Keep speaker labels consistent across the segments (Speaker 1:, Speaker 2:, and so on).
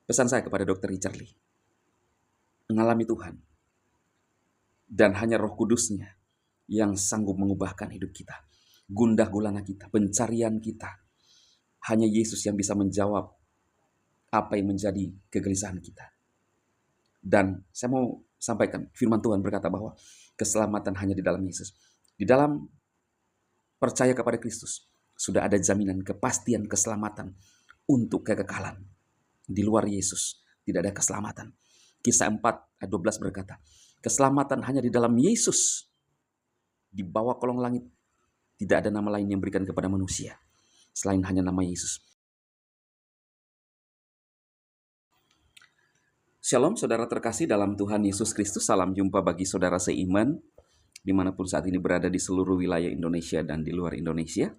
Speaker 1: Pesan saya kepada Dr. Richard Lee, mengalami Tuhan, dan hanya Roh Kudus-Nya yang sanggup mengubahkan hidup kita, gundah gulana kita, pencarian kita. Hanya Yesus yang bisa menjawab apa yang menjadi kegelisahan kita. Dan saya mau sampaikan, firman Tuhan berkata bahwa keselamatan hanya di dalam Yesus. Di dalam percaya kepada Kristus, sudah ada jaminan kepastian keselamatan untuk kekekalan. Di luar Yesus tidak ada keselamatan. Kisah 4 ayat 12 berkata, keselamatan hanya di dalam Yesus. Di bawah kolong langit tidak ada nama lain yang berikan kepada manusia selain hanya nama Yesus. Shalom saudara terkasih dalam Tuhan Yesus Kristus. Salam jumpa bagi saudara seiman dimanapun saat ini berada di seluruh wilayah Indonesia dan di luar Indonesia.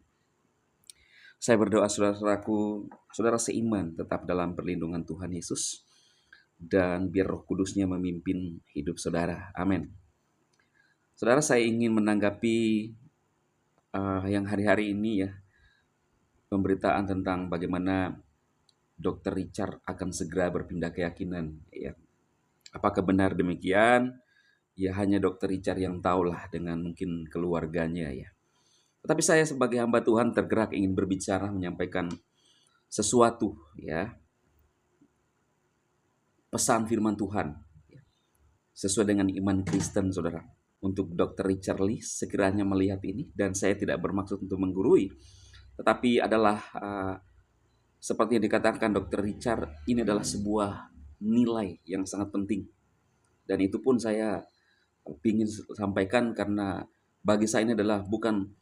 Speaker 1: Saya berdoa saudara-saudaraku, saudara seiman tetap dalam perlindungan Tuhan Yesus, dan biar Roh Kudus-Nya memimpin hidup saudara. Amin. Saudara, saya ingin menanggapi yang hari-hari ini ya, pemberitaan tentang bagaimana Dr. Richard akan segera berpindah keyakinan. Ya. Apakah benar demikian? Ya hanya Dr. Richard yang tahulah dengan mungkin keluarganya ya. Tetapi saya sebagai hamba Tuhan tergerak ingin berbicara, menyampaikan sesuatu ya, pesan firman Tuhan ya, sesuai dengan iman Kristen saudara. Untuk Dr. Richard Lee sekiranya melihat ini, dan saya tidak bermaksud untuk menggurui, tetapi adalah seperti yang dikatakan Dr. Richard, ini adalah sebuah nilai yang sangat penting. Dan itu pun saya ingin sampaikan karena bagi saya ini adalah bukan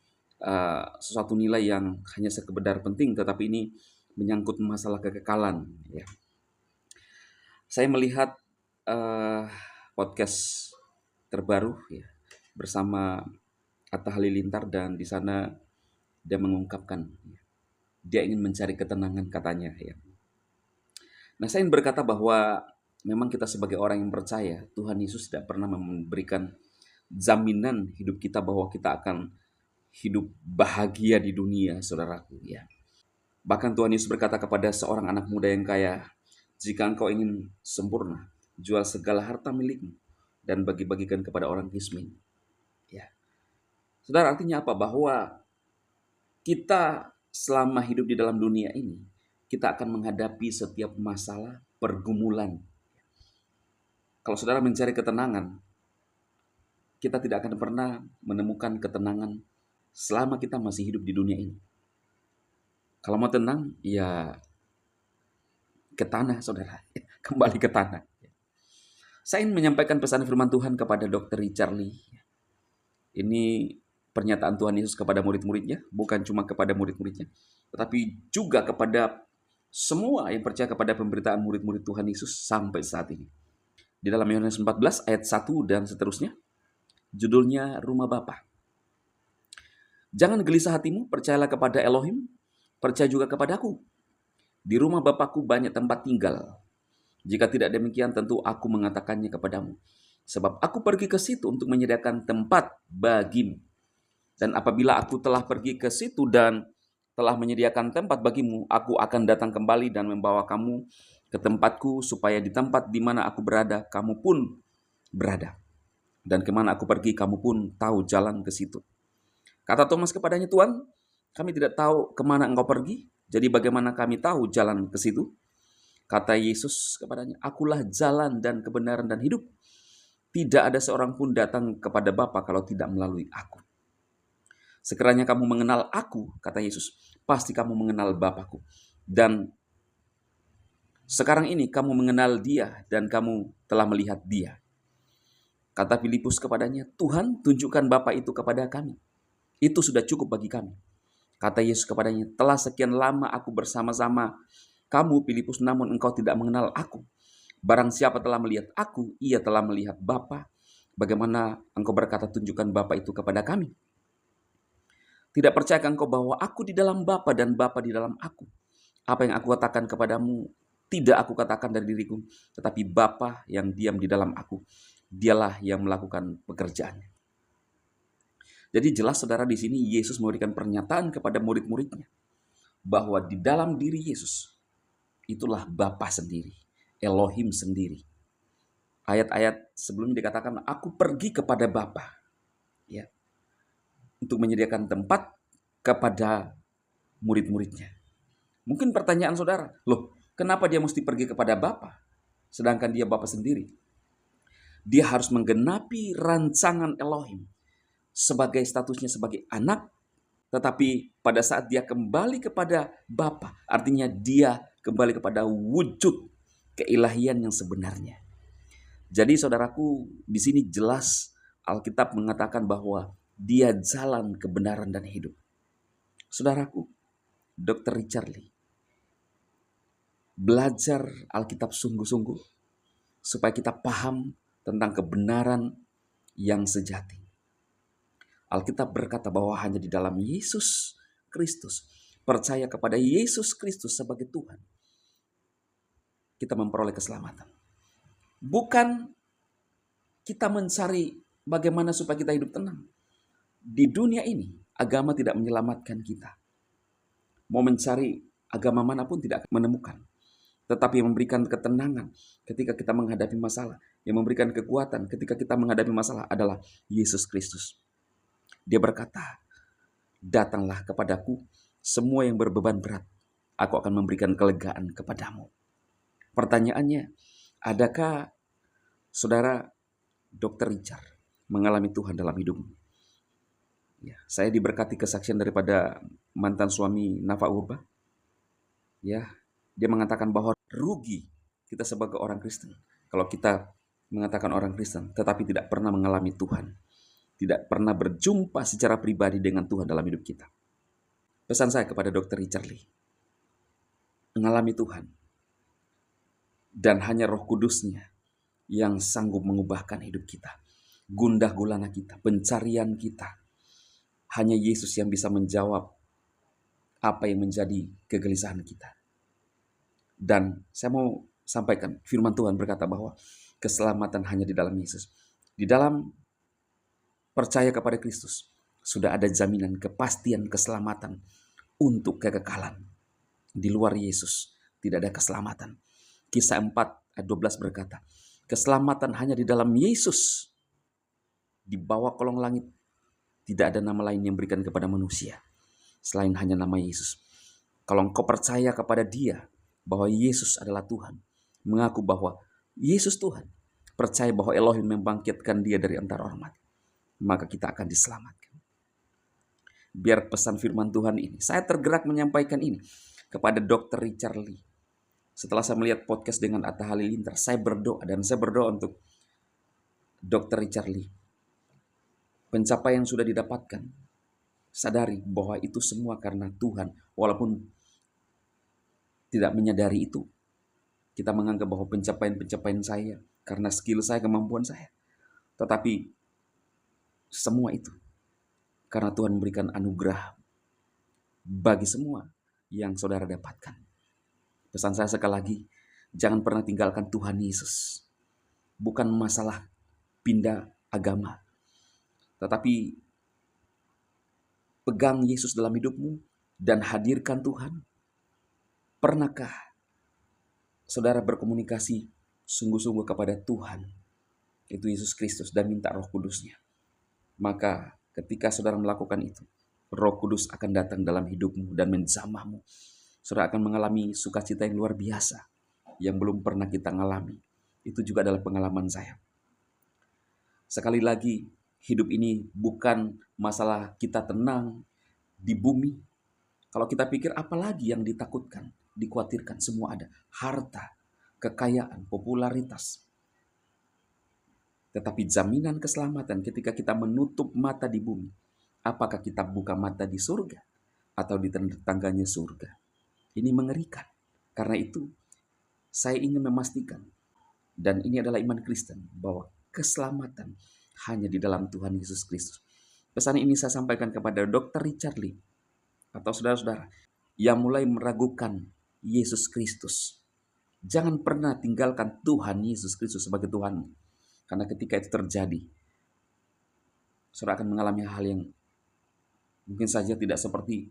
Speaker 1: sesuatu nilai yang hanya sekedar penting, tetapi ini menyangkut masalah kekekalan. Ya. Saya melihat podcast terbaru ya, bersama Atta Halilintar, dan di sana dia mengungkapkan dia ingin mencari ketenangan katanya. Ya. Nah, saya ingin berkata bahwa memang kita sebagai orang yang percaya, Tuhan Yesus tidak pernah memberikan jaminan hidup kita bahwa kita akan hidup bahagia di dunia, saudaraku ya. Bahkan Tuhan Yesus berkata kepada seorang anak muda yang kaya, jika engkau ingin sempurna, jual segala harta milikmu dan bagi-bagikan kepada orang miskin. Ya. Saudara, artinya apa? Bahwa kita selama hidup di dalam dunia ini, kita akan menghadapi setiap masalah, pergumulan. Kalau saudara mencari ketenangan, kita tidak akan pernah menemukan ketenangan selama kita masih hidup di dunia ini. Kalau mau tenang, ya ke tanah, saudara. Kembali ke tanah. Saya ingin menyampaikan pesan firman Tuhan kepada Dr. Richard Lee. Ini pernyataan Tuhan Yesus kepada murid-muridnya, bukan cuma kepada murid-muridnya, tetapi juga kepada semua yang percaya kepada pemberitaan murid-murid Tuhan Yesus sampai saat ini. Di dalam Yohanes 14 ayat 1 dan seterusnya, judulnya Rumah Bapa. Jangan gelisah hatimu, percayalah kepada Elohim, percaya juga kepadaku. Di rumah Bapakku banyak tempat tinggal. Jika tidak demikian, tentu aku mengatakannya kepadamu. Sebab aku pergi ke situ untuk menyediakan tempat bagimu. Dan apabila aku telah pergi ke situ dan telah menyediakan tempat bagimu, aku akan datang kembali dan membawa kamu ke tempatku, supaya di tempat di mana aku berada, kamu pun berada. Dan kemana aku pergi, kamu pun tahu jalan ke situ. Kata Thomas kepadanya, Tuhan, kami tidak tahu kemana engkau pergi, jadi bagaimana kami tahu jalan ke situ? Kata Yesus kepadanya, akulah jalan dan kebenaran dan hidup. Tidak ada seorang pun datang kepada Bapa kalau tidak melalui aku. Sekiranya kamu mengenal aku, kata Yesus, pasti kamu mengenal Bapakku. Dan sekarang ini kamu mengenal Dia dan kamu telah melihat Dia. Kata Filipus kepadanya, Tuhan, tunjukkan Bapa itu kepada kami. Itu sudah cukup bagi kami. Kata Yesus kepadanya, telah sekian lama aku bersama-sama kamu, Filipus, namun engkau tidak mengenal aku. Barang siapa telah melihat aku, ia telah melihat Bapa. Bagaimana engkau berkata, tunjukkan Bapa itu kepada kami? Tidak percayakah engkau bahwa aku di dalam Bapa dan Bapa di dalam aku? Apa yang aku katakan kepadamu, tidak aku katakan dari diriku, tetapi Bapa yang diam di dalam aku, dialah yang melakukan pekerjaannya. Jadi jelas saudara, di sini Yesus memberikan pernyataan kepada murid-muridnya bahwa di dalam diri Yesus itulah Bapa sendiri. Elohim sendiri. Ayat-ayat sebelumnya dikatakan, aku pergi kepada Bapa, ya, untuk menyediakan tempat kepada murid-muridnya. Mungkin pertanyaan saudara, loh, kenapa dia mesti pergi kepada Bapa, sedangkan dia Bapa sendiri? Dia harus menggenapi rancangan Elohim sebagai statusnya sebagai anak, tetapi pada saat dia kembali kepada Bapa, artinya dia kembali kepada wujud keilahian yang sebenarnya. Jadi saudaraku, di sini jelas Alkitab mengatakan bahwa dia jalan kebenaran dan hidup. Saudaraku, Dr. Richard Lee, belajar Alkitab sungguh-sungguh supaya kita paham tentang kebenaran yang sejati. Alkitab berkata bahwa hanya di dalam Yesus Kristus, percaya kepada Yesus Kristus sebagai Tuhan, kita memperoleh keselamatan. Bukan kita mencari bagaimana supaya kita hidup tenang. Di dunia ini, agama tidak menyelamatkan kita. Mau mencari agama manapun tidak akan menemukan. Tetapi yang memberikan ketenangan ketika kita menghadapi masalah, yang memberikan kekuatan ketika kita menghadapi masalah adalah Yesus Kristus. Dia berkata, datanglah kepadaku semua yang berbeban berat, aku akan memberikan kelegaan kepadamu. Pertanyaannya, adakah saudara Dr. Richard mengalami Tuhan dalam hidupmu? Ya, saya diberkati kesaksian daripada mantan suami Nafa Urba. Ya, dia mengatakan bahwa rugi kita sebagai orang Kristen kalau kita mengatakan orang Kristen tetapi tidak pernah mengalami Tuhan, tidak pernah berjumpa secara pribadi dengan Tuhan dalam hidup kita. Pesan saya kepada Dr. Richard Lee, mengalami Tuhan dan hanya Roh Kudusnya yang sanggup mengubahkan hidup kita, gundah gulana kita, pencarian kita. Hanya Yesus yang bisa menjawab apa yang menjadi kegelisahan kita. Dan saya mau sampaikan, firman Tuhan berkata bahwa keselamatan hanya di dalam Yesus. Di dalam percaya kepada Kristus, sudah ada jaminan kepastian keselamatan untuk kekekalan. Di luar Yesus, tidak ada keselamatan. Kisah 4 ayat 12 berkata, keselamatan hanya di dalam Yesus. Di bawah kolong langit, tidak ada nama lain yang berikan kepada manusia, selain hanya nama Yesus. Kalau engkau percaya kepada Dia, bahwa Yesus adalah Tuhan, mengaku bahwa Yesus Tuhan, percaya bahwa Elohim membangkitkan Dia dari antara orang mati, maka kita akan diselamatkan. Biar pesan firman Tuhan ini, saya tergerak menyampaikan ini kepada Dr. Richard Lee. Setelah saya melihat podcast dengan Atta Halilintar, saya berdoa dan saya berdoa untuk Dr. Richard Lee. Pencapaian yang sudah didapatkan, sadari bahwa itu semua karena Tuhan, walaupun tidak menyadari itu. Kita menganggap bahwa pencapaian saya karena skill saya, kemampuan saya. Tetapi semua itu karena Tuhan memberikan anugerah bagi semua yang saudara dapatkan. Pesan saya sekali lagi, jangan pernah tinggalkan Tuhan Yesus. Bukan masalah pindah agama, tetapi pegang Yesus dalam hidupmu dan hadirkan Tuhan. Pernahkah saudara berkomunikasi sungguh-sungguh kepada Tuhan, itu Yesus Kristus, dan minta Roh Kudusnya? Maka ketika saudara melakukan itu, Roh Kudus akan datang dalam hidupmu dan menjamahmu. Saudara akan mengalami sukacita yang luar biasa yang belum pernah kita alami. Itu juga adalah pengalaman saya. Sekali lagi, hidup ini bukan masalah kita tenang di bumi. Kalau kita pikir apalagi yang ditakutkan, dikhawatirkan, semua ada. Harta, kekayaan, popularitas. Tetapi jaminan keselamatan ketika kita menutup mata di bumi, apakah kita buka mata di surga atau di tetangganya surga? Ini mengerikan. Karena itu, saya ingin memastikan, dan ini adalah iman Kristen, bahwa keselamatan hanya di dalam Tuhan Yesus Kristus. Pesan ini saya sampaikan kepada Dr. Richard Lee atau saudara-saudara yang mulai meragukan Yesus Kristus. Jangan pernah tinggalkan Tuhan Yesus Kristus sebagai Tuhan. Karena ketika itu terjadi, saudara akan mengalami hal yang mungkin saja tidak seperti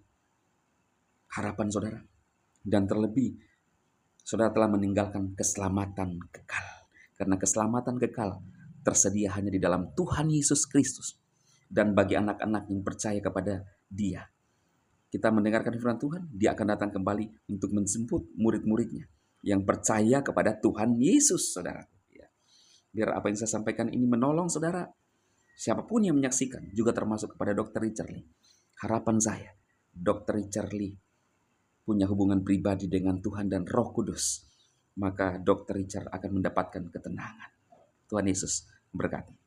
Speaker 1: harapan saudara. Dan terlebih, saudara telah meninggalkan keselamatan kekal. Karena keselamatan kekal tersedia hanya di dalam Tuhan Yesus Kristus. Dan bagi anak-anak yang percaya kepada Dia. Kita mendengarkan firman Tuhan, Dia akan datang kembali untuk menjemput murid-muridnya yang percaya kepada Tuhan Yesus, saudara. Ya. Biar apa yang saya sampaikan ini menolong saudara. Siapapun yang menyaksikan, juga termasuk kepada Dr. Richard Lee. Harapan saya, Dr. Richard Lee punya hubungan pribadi dengan Tuhan dan Roh Kudus. Maka Dr. Richard akan mendapatkan ketenangan. Tuhan Yesus berkati.